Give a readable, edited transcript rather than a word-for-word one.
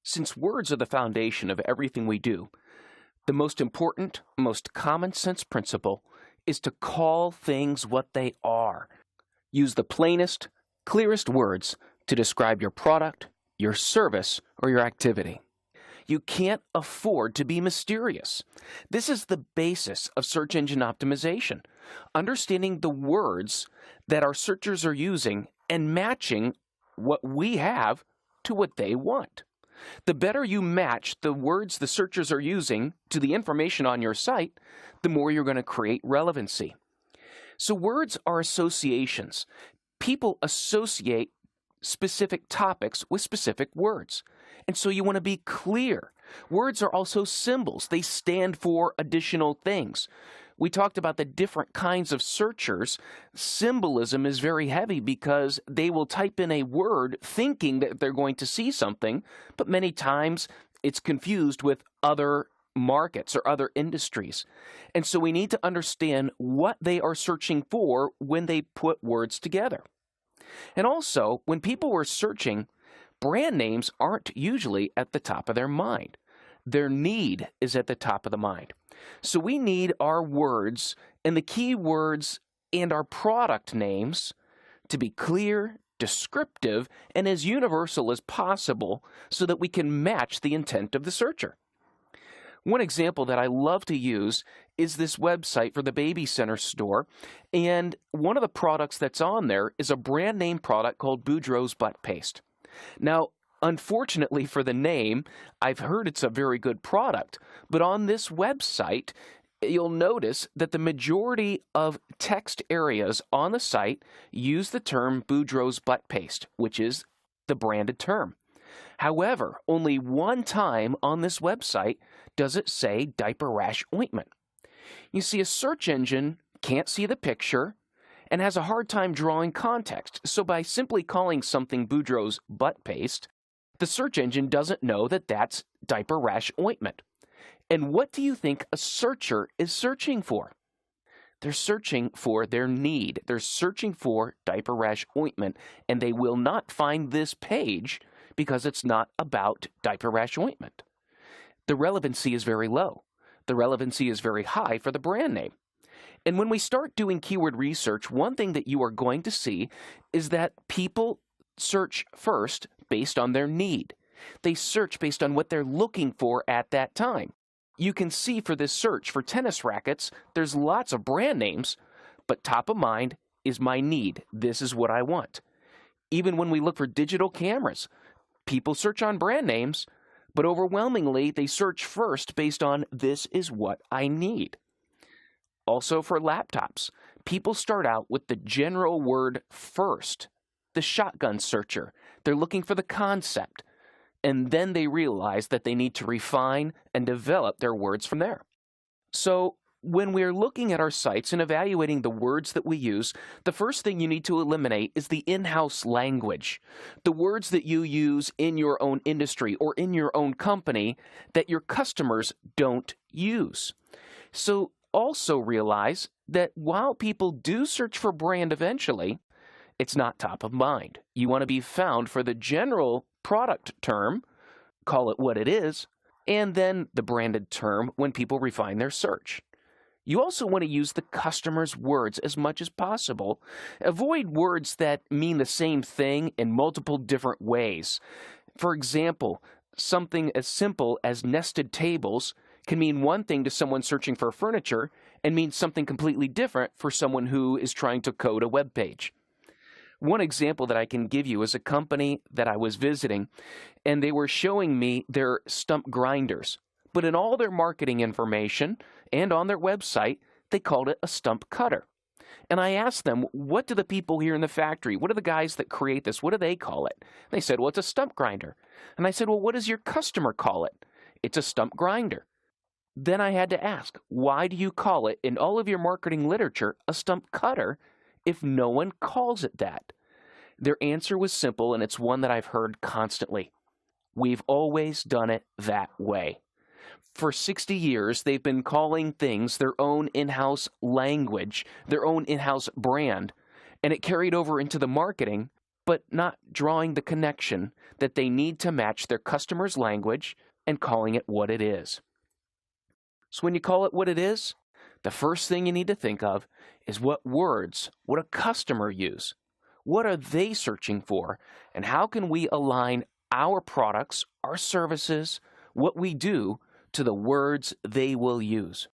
Since words are the foundation of everything we do, the most important, most common sense principle is to call things what they are. Use the plainest, clearest words to describe your product, your service, or your activity. You can't afford to be mysterious. This is the basis of search engine optimization, understanding the words that our searchers are using and matching what we have to what they want. The better you match the words the searchers are using to the information on your site, the more you're going to create relevancy. So words are associations. People associate specific topics with specific words. And so you want to be clear. Words are also symbols. They stand for additional things. We talked about the different kinds of searchers. Symbolism is very heavy because they will type in a word thinking that they're going to see something, but many times it's confused with other markets or other industries. And so we need to understand what they are searching for when they put words together. And also, when people were searching, brand names aren't usually at the top of their mind. Their need is at the top of the mind. So we need our words and the keywords and our product names to be clear, descriptive, and as universal as possible so that we can match the intent of the searcher. One example that I love to use is this website for the Baby Center store, and one of the products that's on there is a brand name product called Boudreaux's Butt Paste. Now, unfortunately for the name, I've heard it's a very good product, but on this website, you'll notice that the majority of text areas on the site use the term Boudreaux's Butt Paste, which is the branded term. However, only one time on this website does it say diaper rash ointment. You see, a search engine can't see the picture and has a hard time drawing context, so by simply calling something Boudreaux's Butt Paste, the search engine doesn't know that that's diaper rash ointment. And what do you think a searcher is searching for? They're searching for their need. They're searching for diaper rash ointment, and they will not find this page because it's not about diaper rash ointment. The relevancy is very low. The relevancy is very high for the brand name. And when we start doing keyword research, one thing that you are going to see is that people search first based on their need. They search based on what they're looking for at that time. You can see for this search for tennis rackets, there's lots of brand names, but top of mind is my need. This is what I want. Even when we look for digital cameras, people search on brand names, but overwhelmingly they search first based on this is what I need. Also for laptops, people start out with the general word first, the shotgun searcher. They're looking for the concept, and then they realize that they need to refine and develop their words from there. So when we're looking at our sites and evaluating the words that we use, the first thing you need to eliminate is the in-house language, the words that you use in your own industry or in your own company that your customers don't use. So also realize that while people do search for brand eventually, it's not top of mind. You want to be found for the general product term, call it what it is, and then the branded term when people refine their search. You also want to use the customer's words as much as possible. Avoid words that mean the same thing in multiple different ways. For example, something as simple as nested tables can mean one thing to someone searching for furniture and mean something completely different for someone who is trying to code a web page. One example that I can give you is a company that I was visiting, and they were showing me their stump grinders. But in all their marketing information and on their website, they called it a stump cutter. And I asked them, what do the people here in the factory, what are the guys that create this, what do they call it? They said, well, it's a stump grinder. And I said, well, what does your customer call it? It's a stump grinder. Then I had to ask, why do you call it in all of your marketing literature a stump cutter if no one calls it that? Their answer was simple, and it's one that I've heard constantly. We've always done it that way. For 60 years, they've been calling things their own in-house language, their own in-house brand, and it carried over into the marketing, but not drawing the connection that they need to match their customer's language and calling it what it is. So when you call it what it is, the first thing you need to think of is what words would a customer use? What are they searching for? And how can we align our products, our services, what we do to the words they will use?